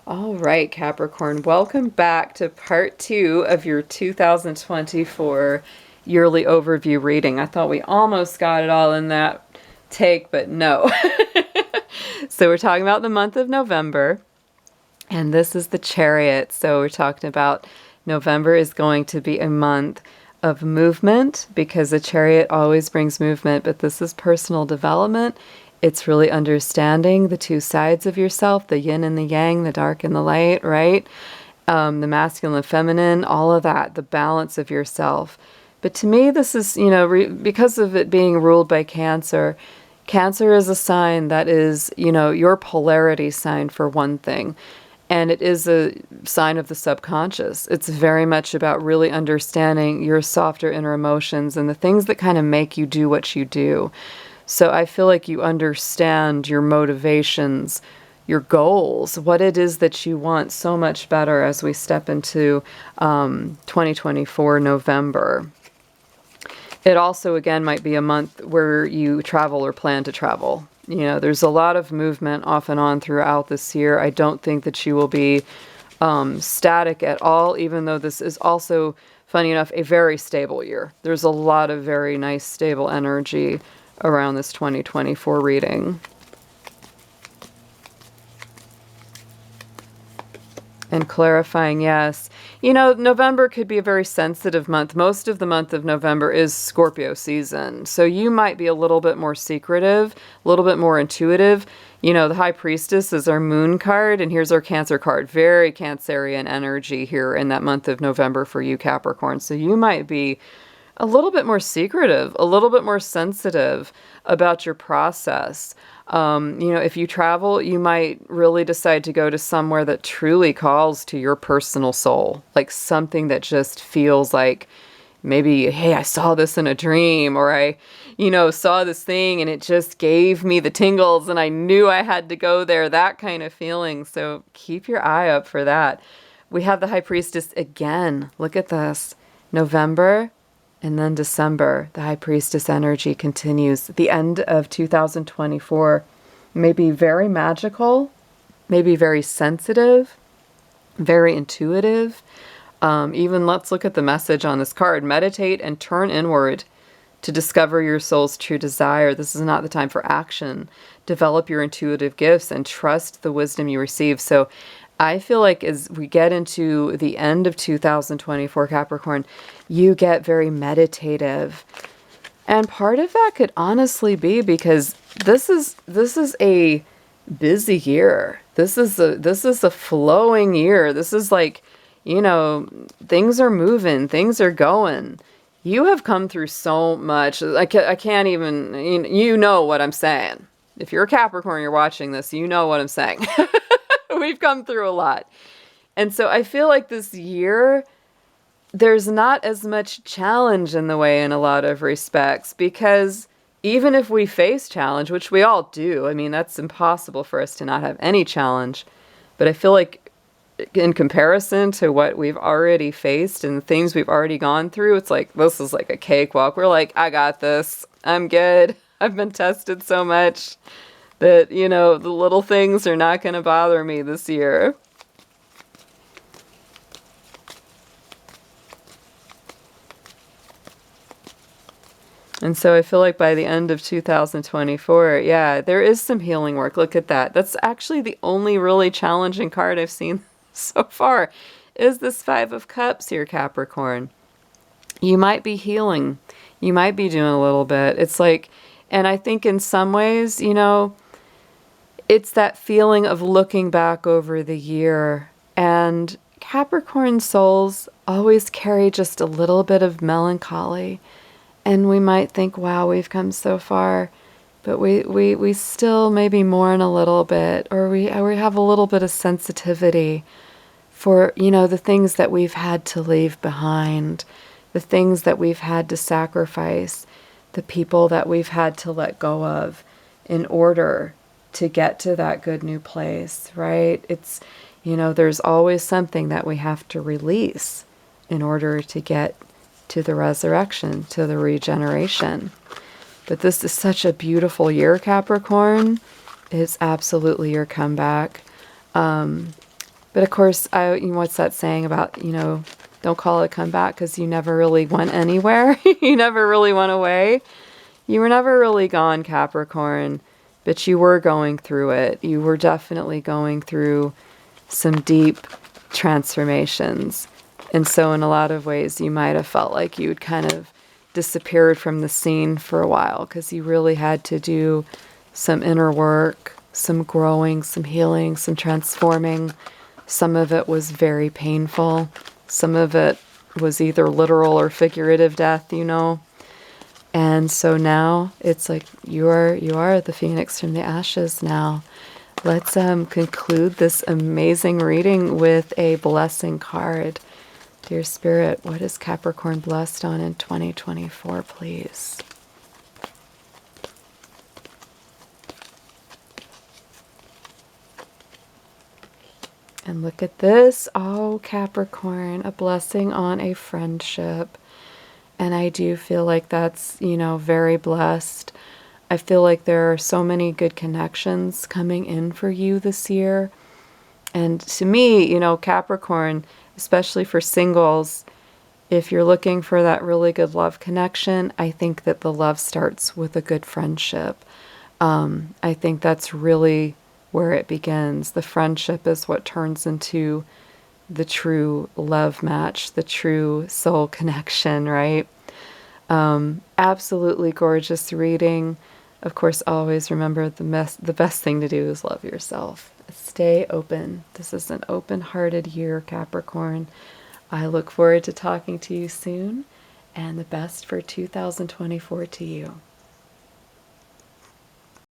All right, Capricorn, welcome back to part 2 of your 2024 yearly overview reading. I thought we almost got it all in that take, but no. So we're talking about the month of November, and this is the Chariot. So we're talking about November is going to be a month of movement because the Chariot always brings movement, but this is personal development. It's really understanding the two sides of yourself, the yin and the yang, the dark and the light, right? The masculine and feminine, all of that, the balance of yourself. But to me, this is, because of it being ruled by Cancer, Cancer is a sign that is, your polarity sign for one thing. And it is a sign of the subconscious. It's very much about really understanding your softer inner emotions and the things that kind of make you do what you do. So I feel like you understand your motivations, your goals, what it is that you want so much better as we step into 2024 November. It also, again, might be a month where you travel or plan to travel. There's a lot of movement off and on throughout this year. I don't think that you will be static at all, even though this is also, funny enough, a very stable year. There's a lot of very nice, stable energy around this 2024 reading. And clarifying, yes. November could be a very sensitive month. Most of the month of November is Scorpio season. So you might be a little bit more secretive, a little bit more intuitive. The High Priestess is our moon card, and here's our Cancer card. Very Cancerian energy here in that month of November for you, Capricorn. So you might be a little bit more secretive, a little bit more sensitive about your process. If you travel, you might really decide to go to somewhere that truly calls to your personal soul, like something that just feels like maybe, hey, I saw this in a dream, or I, saw this thing and it just gave me the tingles and I knew I had to go there, that kind of feeling. So keep your eye up for that. We have the High Priestess again. Look at this. November. And then December, the High Priestess energy continues. The end of 2024 may be very magical, maybe very sensitive, very intuitive. Even let's look at the message on this card. Meditate and turn inward to discover your soul's true desire. This is not the time for action. Develop your intuitive gifts and trust the wisdom you receive. So I feel like as we get into the end of 2024, Capricorn, you get very meditative. And part of that could honestly be because this is a busy year. This is a flowing year. This is like, things are moving, things are going. You have come through so much. I can't even, you know what I'm saying. If you're a Capricorn, you're watching this, you know what I'm saying. We've come through a lot. And so I feel like this year, there's not as much challenge in the way in a lot of respects, because even if we face challenge, which we all do, I mean, that's impossible for us to not have any challenge. But I feel like in comparison to what we've already faced and the things we've already gone through, it's like, this is like a cakewalk. We're like, I got this. I'm good. I've been tested so much that, the little things are not going to bother me this year. And so I feel like by the end of 2024, yeah, there is some healing work. Look at that. That's actually the only really challenging card I've seen so far, is this Five of Cups here, Capricorn. You might be healing. You might be doing a little bit. It's like, and I think in some ways, it's that feeling of looking back over the year, and Capricorn souls always carry just a little bit of melancholy, and we might think, wow, we've come so far, but we still maybe mourn a little bit, or we have a little bit of sensitivity for, the things that we've had to leave behind, the things that we've had to sacrifice, the people that we've had to let go of in order to get to that good new place, right? It's, there's always something that we have to release in order to get to the resurrection, to the regeneration. But this is such a beautiful year, Capricorn. It's absolutely your comeback. But of course, what's that saying about, don't call it a comeback because you never really went anywhere. You never really went away. You were never really gone, Capricorn, but you were going through it. You were definitely going through some deep transformations. And so in a lot of ways, you might have felt like you'd kind of disappeared from the scene for a while because you really had to do some inner work, some growing, some healing, some transforming. Some of it was very painful. Some of it was either literal or figurative death, And so now it's like you are the phoenix from the ashes now. Let's conclude this amazing reading with a blessing card. Dear Spirit, what is Capricorn blessed on in 2024, please? And look at this. Oh, Capricorn, a blessing on a friendship. And I do feel like that's, very blessed. I feel like there are so many good connections coming in for you this year. And to me, Capricorn, especially for singles, if you're looking for that really good love connection, I think that the love starts with a good friendship. I think that's really where it begins. The friendship is what turns into the true love match, the true soul connection, right? Absolutely gorgeous reading. Of course, always remember the best thing to do is love yourself. Stay open. This is an open-hearted year, Capricorn. I look forward to talking to you soon, and the best for 2024 to you.